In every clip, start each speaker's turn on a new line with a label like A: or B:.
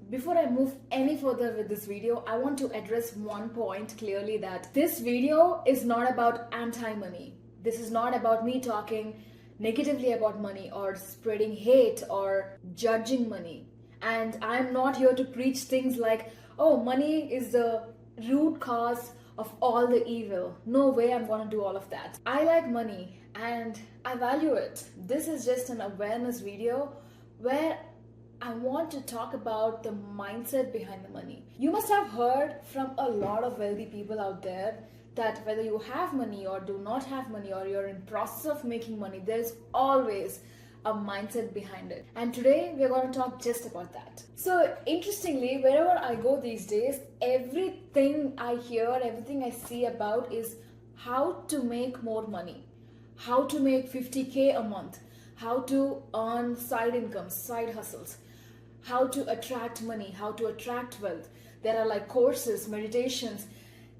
A: Before I move any further with this video, I want to address one point clearly, that this video is not about anti-money. This is not about me talking negatively about money or spreading hate or judging money. And I'm not here to preach things like, oh, money is the root cause of all the evil. No way I'm gonna do all of that. I like money and I value it. This is just an awareness video where I want to talk about the mindset behind the money. You must have heard from a lot of wealthy people out there that whether you have money or do not have money, or you're in process of making money, there's always a mindset behind it. And today we're going to talk just about that. So interestingly, wherever I go these days, everything I hear, everything I see about is how to make more money, how to make 50K a month, how to earn side incomes, side hustles, how to attract money, how to attract wealth. There are like courses, meditations,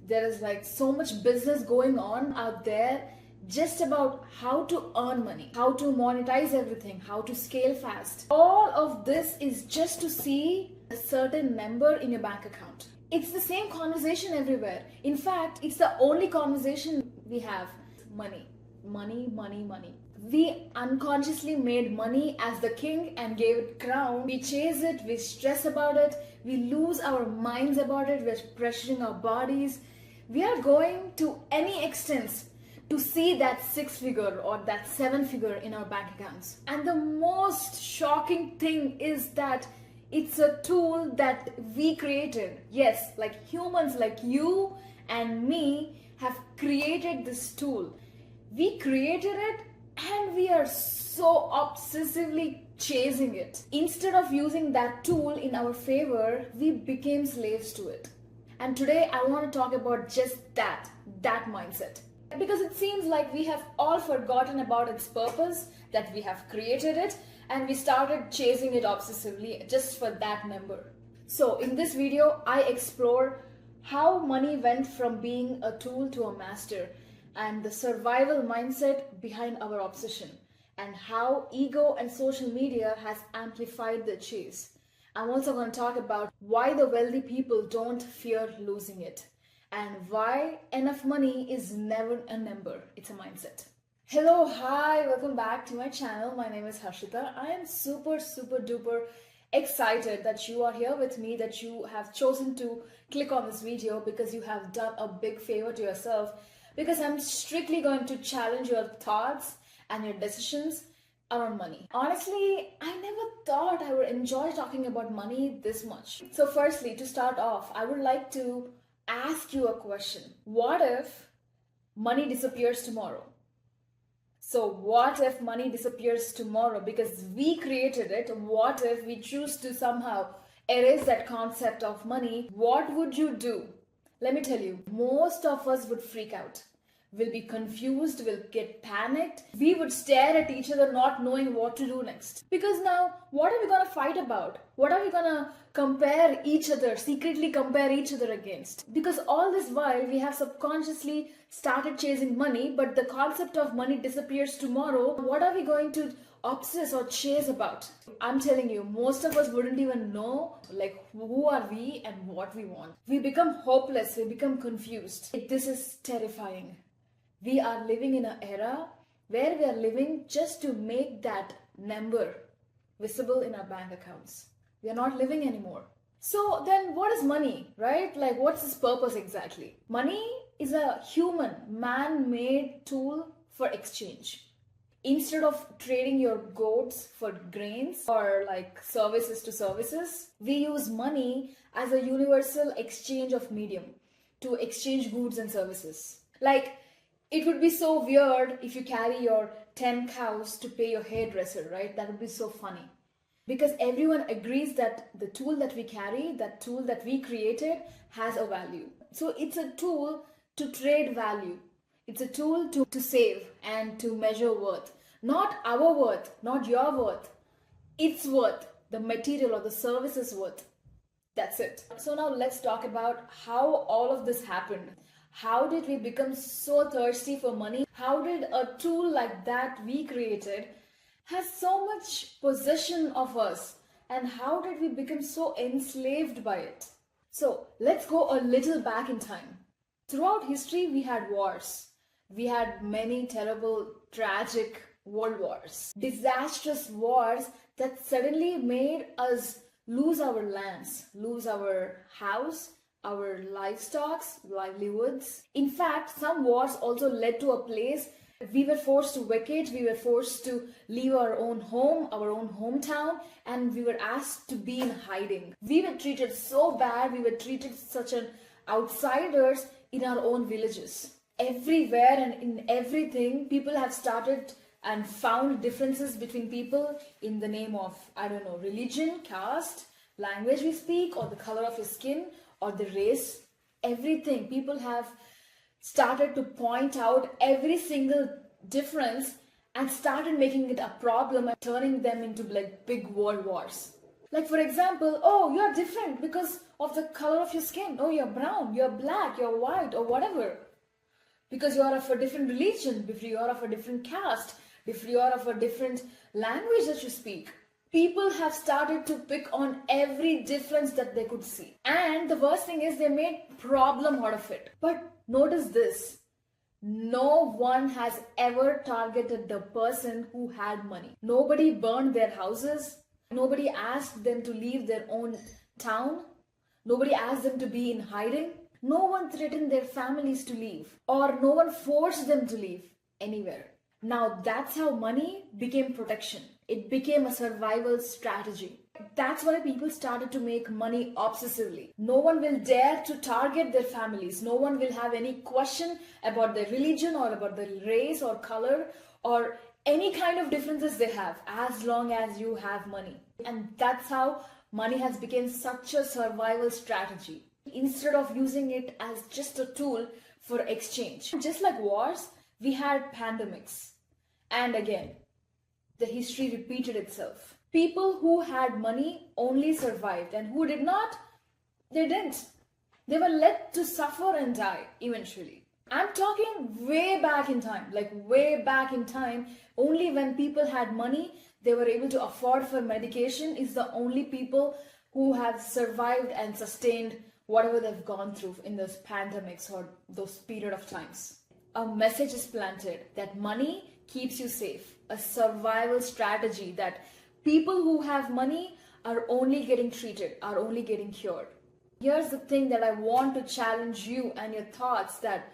A: there is like so much business going on out there just about how to earn money, how to monetize everything, how to scale fast. All of this is just to see a certain number in your bank account. It's the same conversation everywhere. In fact, it's the only conversation we have. Money, money, money, money. We unconsciously made money as the king and gave it crown. We chase it, we stress about it, we lose our minds about it, we're pressuring our bodies. We are going to any extent to see that 6-figure or that 7-figure in our bank accounts. And the most shocking thing is that it's a tool that we created. Yes, like humans like you and me have created this tool. We created it and we are so obsessively chasing it. Instead of using that tool in our favor, we became slaves to it. And today I want to talk about just that mindset. Because it seems like we have all forgotten about its purpose, that we have created it and we started chasing it obsessively just for that number. So in this video, I explore how money went from being a tool to a master, and the survival mindset behind our obsession, and how ego and social media has amplified the chase. I'm also going to talk about why the wealthy people don't fear losing it, and why enough money is never a number, it's a mindset. Hello, hi, welcome back to my channel. My name is Harshita. I am super duper excited that you are here with me, that you have chosen to click on this video, because you have done a big favor to yourself, because I'm strictly going to challenge your thoughts and your decisions around money. Honestly, I never thought I would enjoy talking about money this much. So firstly, to start off, I would like to ask you a question. What if money disappears tomorrow? So what if money disappears tomorrow because we created it? What if we choose to somehow erase that concept of money? What would you do? Let me tell you, most of us would freak out. We'll be confused, we'll get panicked. We would stare at each other not knowing what to do next. Because now, what are we gonna fight about? What are we gonna compare each other, secretly compare each other against? Because all this while, we have subconsciously started chasing money, but the concept of money disappears tomorrow. What are we going to obsess or chase about? I'm telling you, most of us wouldn't even know like who are we and what we want. We become hopeless, we become confused. This is terrifying. We are living in an era where we are living just to make that number visible in our bank accounts. We are not living anymore. So then what is money, right? Like what's its purpose exactly? Money is a human, man-made tool for exchange. Instead of trading your goats for grains or like services to services, we use money as a universal exchange of medium to exchange goods and services. Like, it would be so weird if you carry your 10 cows to pay your hairdresser, right? That would be so funny. Because everyone agrees that the tool that we carry, that tool that we created, has a value. So it's a tool to trade value. It's a tool to save and to measure worth. Not our worth, not your worth. Its worth, the material or the service's worth. That's it. So now let's talk about how all of this happened. How did we become so thirsty for money? How did a tool like that we created has so much possession of us And how did we become so enslaved by it? So let's go a little back in time. Throughout history, we had wars. We had many terrible, tragic world wars, disastrous wars that suddenly made us lose our lands, lose our house, our livestock, livelihoods. In fact, some wars also led to a place we were forced to vacate, we were forced to leave our own home, our own hometown, and we were asked to be in hiding. We were treated so bad, we were treated such an outsiders in our own villages. Everywhere and in everything, people have started and found differences between people in the name of, I don't know, religion, caste, language we speak, or the color of your skin, or the race. Everything. People have started to point out every single difference and started making it a problem and turning them into like big world wars. Like for example, oh, you're different because of the color of your skin. Oh, you're brown, you're black, you're white, or whatever. Because you are of a different religion, if you are of a different caste, if you are of a different language that you speak. People have started to pick on every difference that they could see. And the worst thing is they made problem out of it. But notice this. No one has ever targeted the person who had money. Nobody burned their houses. Nobody asked them to leave their own town. Nobody asked them to be in hiding. No one threatened their families to leave, or no one forced them to leave anywhere. Now that's how money became protection. It became a survival strategy. That's why people started to make money obsessively. No one will dare to target their families. No one will have any question about their religion or about their race or color or any kind of differences they have, as long as you have money. And that's how money has become such a survival strategy, instead of using it as just a tool for exchange. Just like wars, we had pandemics. And again, the history repeated itself. People who had money only survived, and who did not, they didn't. They were led to suffer and die eventually. I'm talking way back in time, like way back in time. Only when people had money, they were able to afford for medication, is the only people who have survived and sustained whatever they've gone through in those pandemics or those period of times. A message is planted that money keeps you safe. A survival strategy that people who have money are only getting treated, are only getting cured. Here's the thing that I want to challenge you and your thoughts, that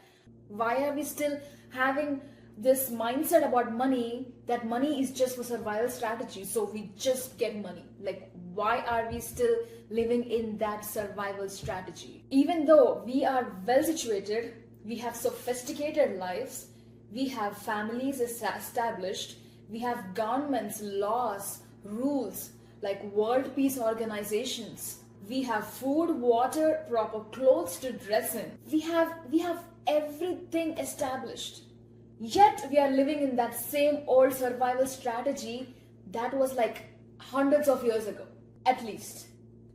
A: why are we still having this mindset about money, that money is just for survival strategy, so we just get money? Like, why are we still living in that survival strategy? Even though we are well situated, we have sophisticated lives, we have families established, we have governments, laws, rules, like world peace organizations, we have food, water, proper clothes to dress in, we have everything established. Yet we are living in that same old survival strategy that was like hundreds of years ago, at least.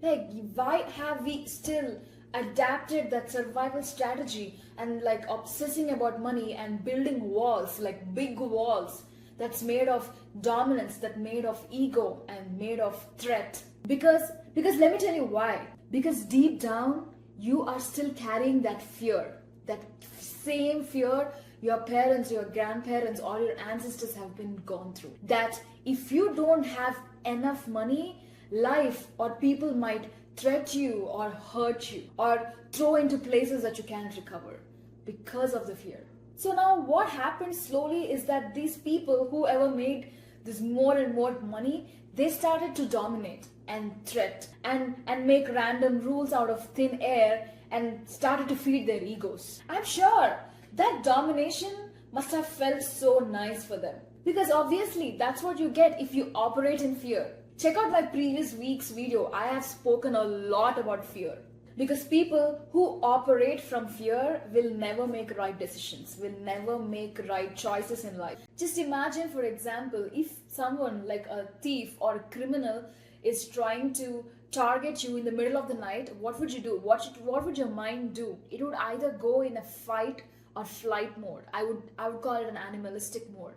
A: Like, why have we still adapted that survival strategy and like obsessing about money and building walls, like big walls that's made of dominance, that made of ego and made of threat? Because let me tell you why. Because deep down you are still carrying that fear, that same fear your parents, your grandparents, or your ancestors have been gone through. That if you don't have enough money, life or people might threat you or hurt you or throw into places that you can't recover because of the fear. So now what happened slowly is that these people, whoever made this more and more money, they started to dominate and threat and make random rules out of thin air and started to feed their egos. I'm sure that domination must have felt so nice for them, because obviously that's what you get if you operate in fear. Check out my previous week's video. I have spoken a lot about fear, because people who operate from fear will never make right decisions, will never make right choices in life. Just imagine, for example, if someone like a thief or a criminal is trying to target you in the middle of the night, what would you do? What would your mind do? It would either go in a fight or flight mode. I would call it an animalistic mode.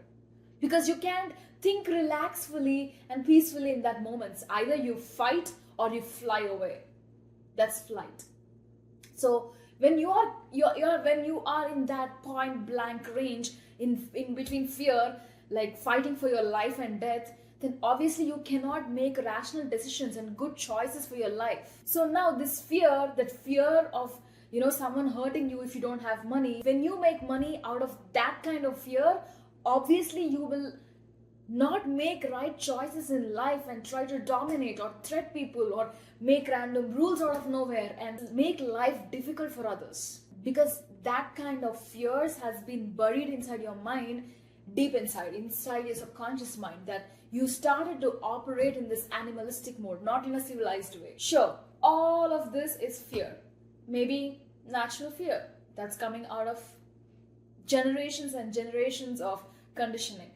A: because you can't think relaxfully and peacefully in that moment. Either you fight or you fly away. That's flight. So when when you are in that point blank range, in between fear, like fighting for your life and death, then obviously you cannot make rational decisions and good choices for your life. So now this fear, that fear of someone hurting you if you don't have money, when you make money out of that kind of fear, obviously you will not make right choices in life and try to dominate or threat people or make random rules out of nowhere and make life difficult for others, because that kind of fears has been buried inside your mind, deep inside your subconscious mind, that you started to operate in this animalistic mode, not in a civilized way. Sure, all of this is fear, maybe natural fear that's coming out of generations and generations of conditioning.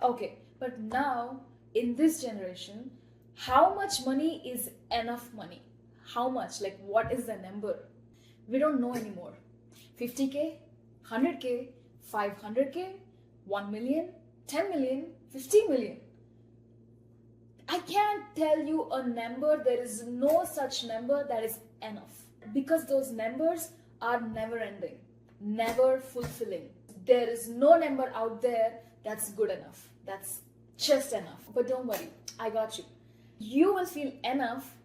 A: Okay, but now in this generation, how much money is enough money? How much? Like, what is the number? We don't know anymore. 50K, 100K, 500K, 1 million, 10 million, 50 million. I can't tell you a number. There is no such number that is enough, because those numbers are never ending, never fulfilling. There is no number out there that's good enough, that's just enough. But don't worry, I got you. You will feel enough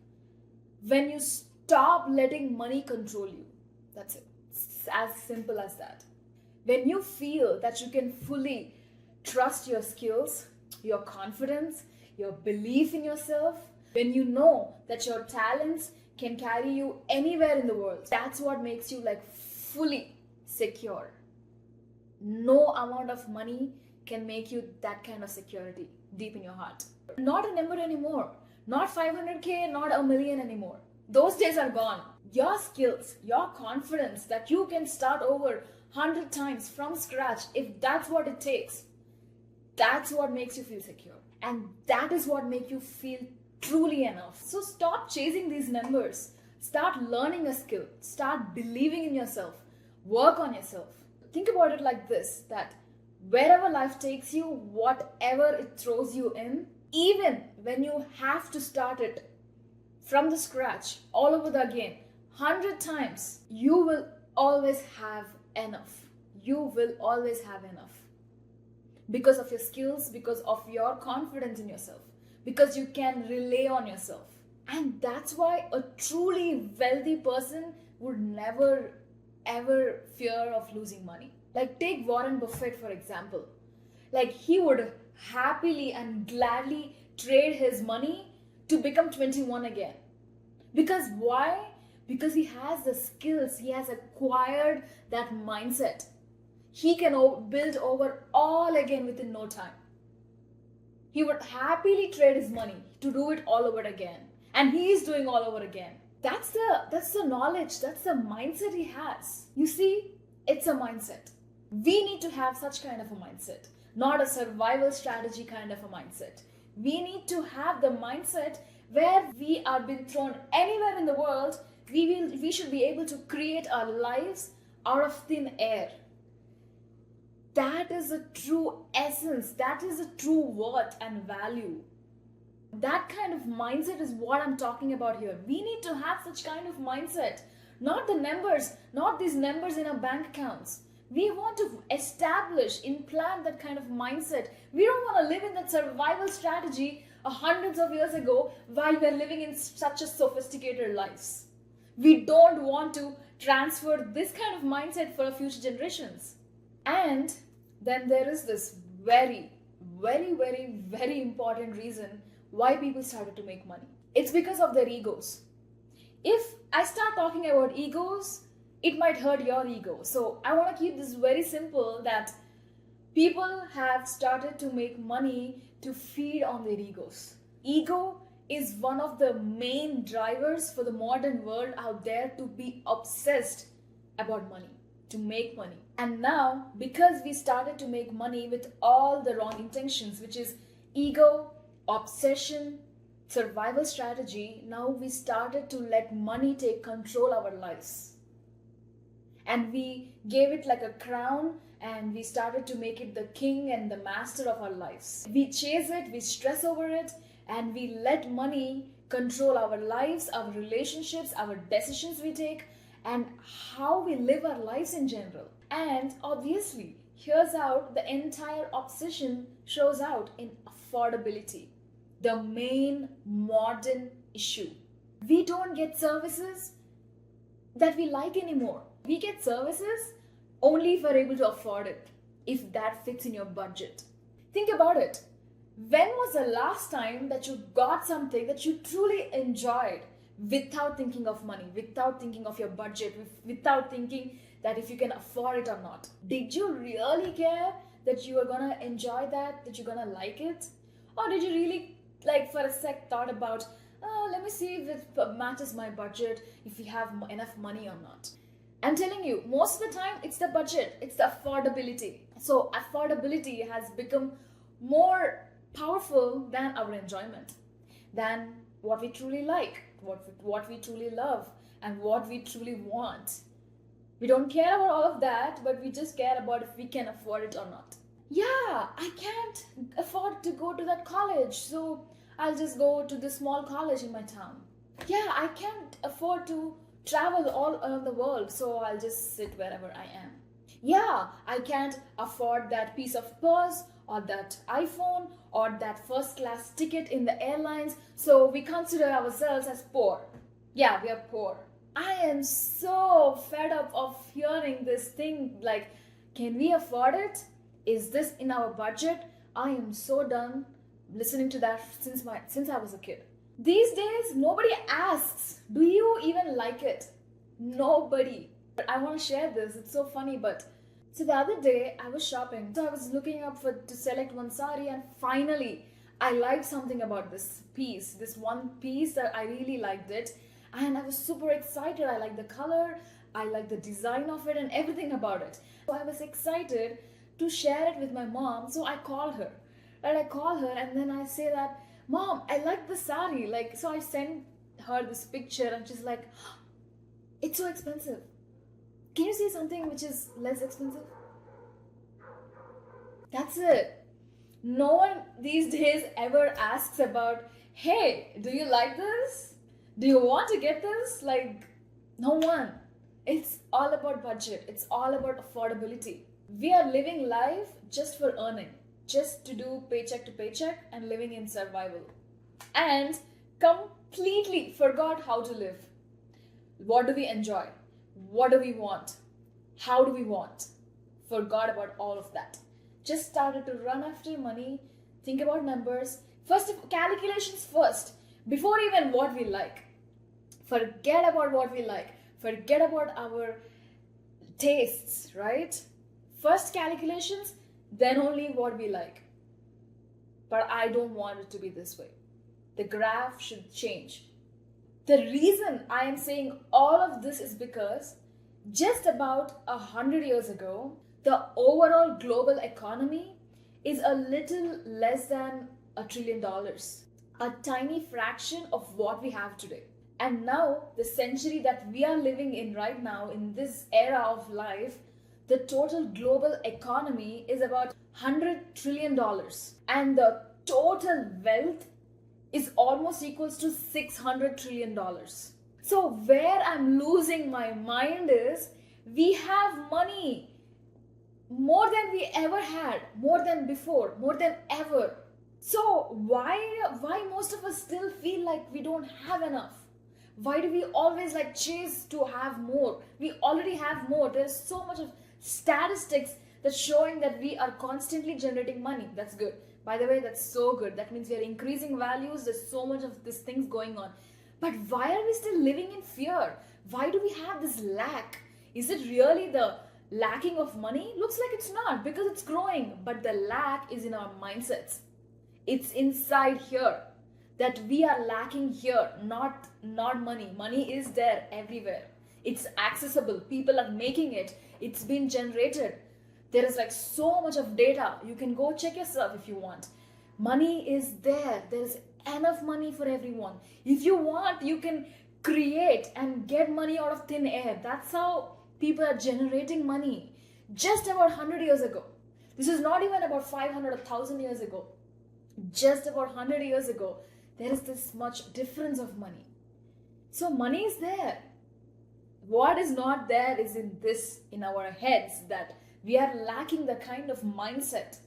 A: when you stop letting money control you. That's it. It's as simple as that. When you feel that you can fully trust your skills, your confidence, your belief in yourself, when you know that your talents can carry you anywhere in the world, that's what makes you like fully secure. No amount of money can make you that kind of security deep in your heart. Not a number anymore. Not 500K, not a million anymore. Those days are gone. Your skills, your confidence that you can start over 100 times from scratch, if that's what it takes, that's what makes you feel secure. And that is what makes you feel truly enough. So stop chasing these numbers. Start learning a skill. Start believing in yourself. Work on yourself. Think about it like this, that wherever life takes you, whatever it throws you in, even when you have to start it from the scratch all over again 100 times, you will always have enough. You will always have enough. Because of your skills, because of your confidence in yourself, because you can rely on yourself. And that's why a truly wealthy person would never ever fear of losing money. Like, take Warren Buffett for example. Like, he would happily and gladly trade his money to become 21 again. Because why? Because he has the skills, he has acquired that mindset. He can build over all again within no time. He would happily trade his money to do it all over again. And he is doing all over again. That's the knowledge, that's the mindset he has. You see, it's a mindset. We need to have such kind of a mindset, not a survival strategy kind of a mindset. We need to have the mindset where we are being thrown anywhere in the world, we should be able to create our lives out of thin air. That is a true essence, that is a true worth and value. That kind of mindset is what I'm talking about here. We need to have such kind of mindset. Not the numbers, not these numbers in our bank accounts. We want to establish, implant that kind of mindset. We don't want to live in that survival strategy hundreds of years ago while we're living in such a sophisticated lives. We don't want to transfer this kind of mindset for future generations. And then there is this very, very, very, very important reason why people started to make money. It's because of their egos. If I start talking about egos, it might hurt your ego. So I want to keep this very simple, that people have started to make money to feed on their egos. Ego is one of the main drivers for the modern world out there to be obsessed about money, to make money. And now, because we started to make money with all the wrong intentions, which is ego, obsession, survival strategy, now we started to let money take control of our lives. And we gave it like a crown and we started to make it the king and the master of our lives. We chase it, we stress over it, and we let money control our lives, our relationships, our decisions we take, and how we live our lives in general. And obviously, here's how the entire obsession shows out in affordability, the main modern issue. We don't get services that we like anymore. We get services only if we're able to afford it, if that fits in your budget. Think about it. When was the last time that you got something that you truly enjoyed without thinking of money, without thinking of your budget, without thinking that if you can afford it or not? Did you really care that you were gonna enjoy that you're gonna like it? Or did you really, like, for a sec thought about, let me see if it matches my budget, if we have enough money or not? I'm telling you, most of the time it's the budget, it's the affordability. So affordability has become more powerful than our enjoyment, than what we truly like, what we truly love, and what we truly want. We don't care about all of that, but we just care about if we can afford it or not. Yeah, I can't afford to go to that college, so I'll just go to this small college in my town. Yeah, I can't afford to travel all around the world, so I'll just sit wherever I am. Yeah, I can't afford that piece of purse or that iPhone or that first class ticket in the airlines, so we consider ourselves as poor. Yeah, we are poor. I am so fed up of hearing this thing like, can we afford it? Is this in our budget? I am so done listening to that since I was a kid. These days, nobody asks, do you even like it? Nobody. But I want to share this. It's so funny, but so the other day I was shopping. So I was looking up to select one sari, and finally I liked something about this piece. This one piece that I really liked it, and I was super excited. I liked the color, I liked the design of it and everything about it. So I was excited to share it with my mom. So I called her. And I call her and then I say that, Mom, I like the sari. Like, so I sent her this picture and she's like, it's so expensive. Can you see something which is less expensive? That's it. No one these days ever asks about, hey, do you like this? Do you want to get this? Like, no one. It's all about budget. It's all about affordability. We are living life just for earning, just to do paycheck to paycheck and living in survival. And completely forgot how to live. What do we enjoy? What do we want? How do we want? Forgot about all of that. Just started to run after money, think about numbers. Calculations first, before even what we like. Forget about what we like. Forget about our tastes, right? First calculations, then only what we like. But I don't want it to be this way. The graph should change. The reason I am saying all of this is because just about 100 years ago, the overall global economy is a little less than $1 trillion, a tiny fraction of what we have today. And now, the century that we are living in right now, in this era of life, the total global economy is about $100 trillion. And the total wealth is almost equals to $600 trillion. So where I'm losing my mind is, we have money more than we ever had, more than before, more than ever. So why most of us still feel like we don't have enough? Why do we always like chase to have more? We already have more. There's so much of statistics that's showing that we are constantly generating money. That's good. By the way, that's so good. That means we are increasing values. There's so much of these things going on. But why are we still living in fear? Why do we have this lack? Is it really the lacking of money? Looks like it's not, because it's growing. But the lack is in our mindsets. It's inside here that we are lacking here, not money. Money is there everywhere. It's accessible. People are making it. It's been generated. There is like so much of data. You can go check yourself if you want. Money is there. There's enough money for everyone. If you want, you can create and get money out of thin air. That's how people are generating money. just about 100 years ago. This is not even about 500 or 1000 years ago. Just about 100 years ago, there is this much difference of money. So money is there. What is not there is in our heads, that we are lacking the kind of mindset.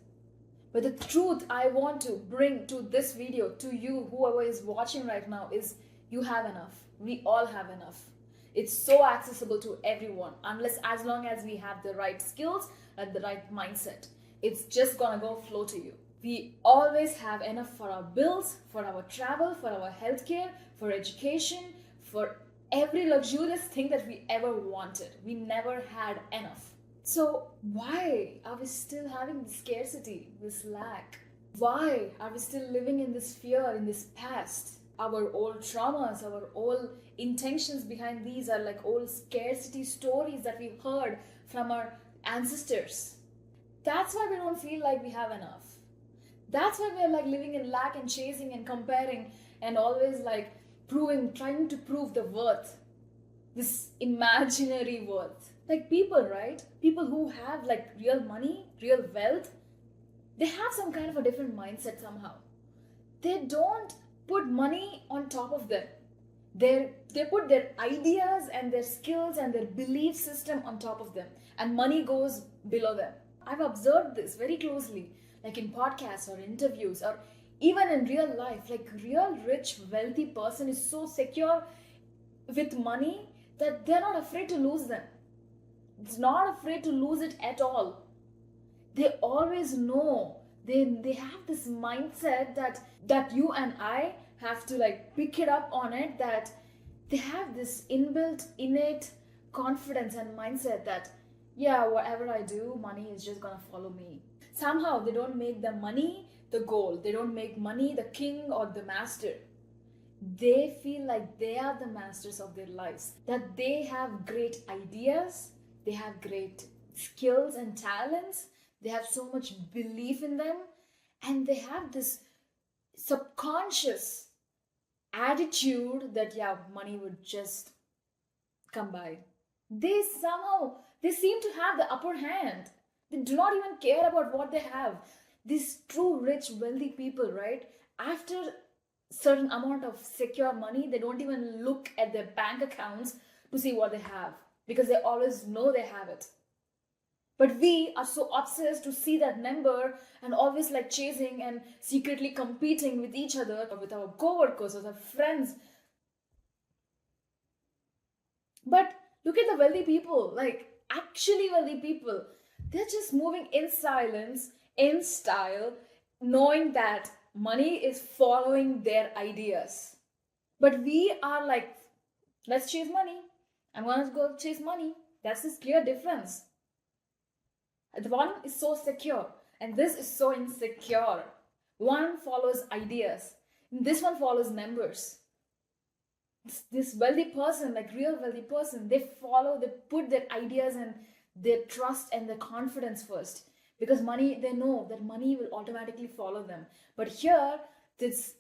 A: But the truth I want to bring to this video, to you, whoever is watching right now, is you have enough. We all have enough. It's so accessible to everyone, as long as we have the right skills and the right mindset. It's just gonna go flow to you. We always have enough for our bills, for our travel, for our healthcare, for education, for every luxurious thing that we ever wanted. We never had enough. So why are we still having this scarcity, this lack? Why are we still living in this fear, in this past? Our old traumas, our old intentions behind these are like old scarcity stories that we heard from our ancestors. That's why we don't feel like we have enough. That's why we're like living in lack and chasing and comparing and always like trying to prove the worth, this imaginary worth. Like people, right? People who have like real money, real wealth, they have some kind of a different mindset somehow. They don't put money on top of them. They put their ideas and their skills and their belief system on top of them, and money goes below them. I've observed this very closely, like in podcasts or interviews or even in real life. Like real rich, wealthy person is so secure with money that they're not afraid to lose them. It's not afraid to lose it at all. They always know. They have this mindset that you and I have to like pick it up on it, that they have this inbuilt, innate confidence and mindset that, yeah, whatever I do, money is just gonna follow me. Somehow they don't make the money the goal. They don't make money the king or the master. They feel like they are the masters of their lives, that they have great ideas, they have great skills and talents, they have so much belief in them, and they have this subconscious attitude that, yeah, money would just come by. They seem to have the upper hand. They do not even care about what they have. These true rich wealthy people, right, after certain amount of secure money, they don't even look at their bank accounts to see what they have, because they always know they have it. But we are so obsessed to see that number and always like chasing and secretly competing with each other or with our co-workers or our friends. But look at the wealthy people, like actually wealthy people. They're just moving in silence, in style, knowing that money is following their ideas. But we are like, let's chase money. I'm gonna go chase money. That's this clear difference. The one is so secure and this is so insecure. One follows ideas, this one follows numbers. This wealthy person, like real wealthy person, they put their ideas and their trust and their confidence first, because money, they know that money will automatically follow them. But here, this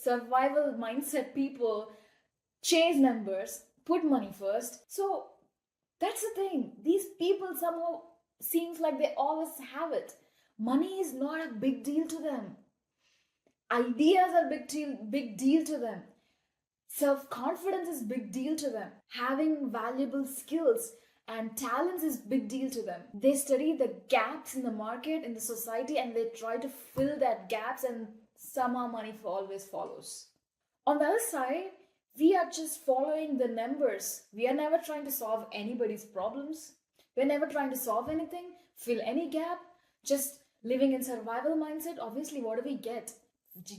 A: survival mindset people chase numbers, put money first. So that's the thing. These people somehow seems like they always have it. Money is not a big deal to them. Ideas are big deal to them. Self-confidence is big deal to them. Having valuable skills and talents is big deal to them. They study the gaps in the market, in the society, and they try to fill that gaps, and somehow money always follows. On the other side, we are just following the numbers. We are never trying to solve anybody's problems. We're never trying to solve anything, fill any gap, just living in survival mindset. Obviously, what do we get?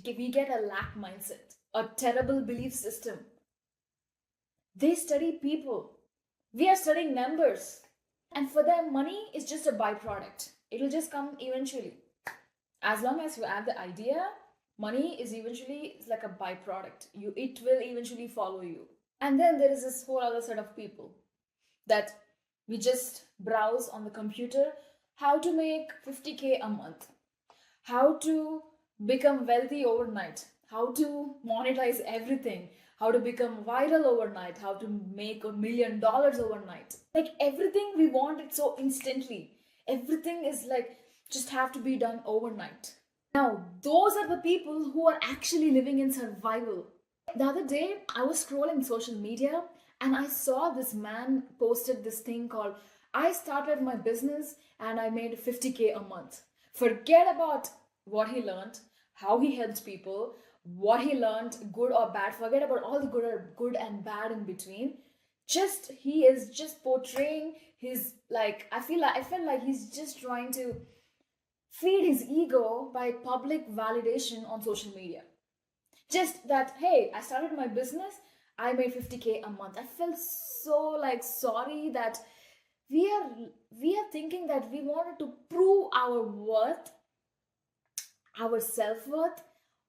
A: We get a lack mindset, a terrible belief system. They study people. We are studying numbers. And for them, money is just a byproduct. It will just come eventually. As long as you have the idea, money is eventually like a byproduct. It will eventually follow you. And then there is this whole other set of people that we just browse on the computer how to make 50K a month, how to become wealthy overnight, how to monetize everything, how to become viral overnight, how to make $1 million overnight. Like everything we want it so instantly. Everything is like just have to be done overnight. Now, those are the people who are actually living in survival. The other day, I was scrolling social media and I saw this man posted this thing called I started my business and I made 50K a month. Forget about what he learned, how he helped people, what he learned, good or bad. Forget about all the good and bad in between. Just he is just portraying his like I felt like he's just trying to feed his ego by public validation on social media. Just that, hey, I started my business, I made 50K a month. I felt so like sorry that we are we are thinking that we wanted to prove our worth, our self-worth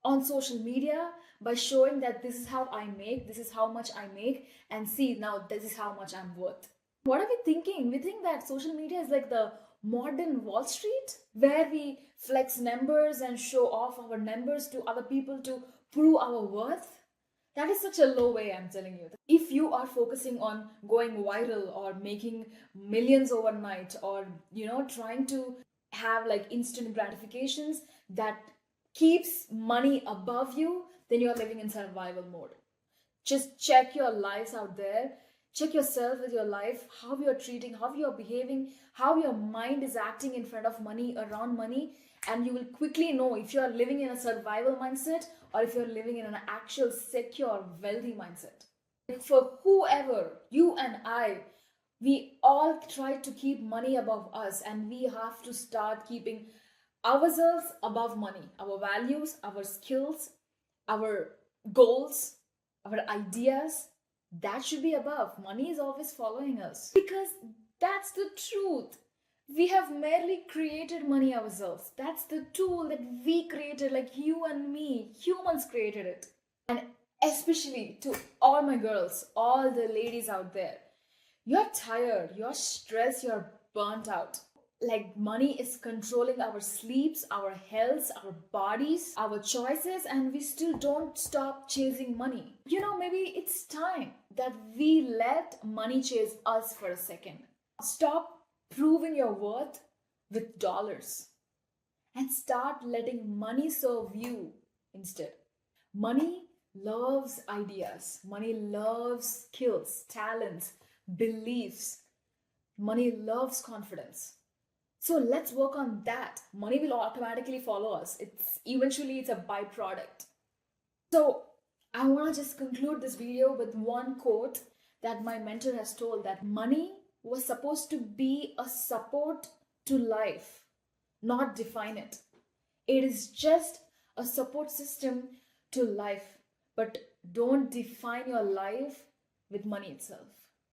A: on social media by showing that this is how I make, this is how much I make, and see now this is how much I'm worth. What are we thinking? We think that social media is like the modern Wall Street where we flex numbers and show off our numbers to other people to prove our worth. That is such a low way, I'm telling you. If you are focusing on going viral or making millions overnight or, trying to have like instant gratifications that keeps money above you, then you're living in survival mode. Just check your lives out there. Check yourself with your life, how you're treating, how you're behaving, how your mind is acting in front of money, around money, and you will quickly know if you're living in a survival mindset or if you're living in an actual secure, wealthy mindset. For whoever, you and I, we all try to keep money above us, and we have to start keeping ourselves above money, our values, our skills, our goals, our ideas. That should be above. Money is always following us because that's the truth. We have merely created money ourselves. That's the tool that we created, like you and me. Humans created it. And especially to all my girls, all the ladies out there, you're tired, you're stressed, you're burnt out. Like money is controlling our sleeps, our health, our bodies, our choices, and we still don't stop chasing money. Maybe it's time that we let money chase us for a second. Stop proving your worth with dollars and start letting money serve you instead. Money loves ideas, money loves skills, talents, beliefs. Money loves confidence. So let's work on that. Money will automatically follow us. It's a byproduct. So I want to just conclude this video with one quote that my mentor has told, that money was supposed to be a support to life, not define it. It is just a support system to life, but don't define your life with money itself.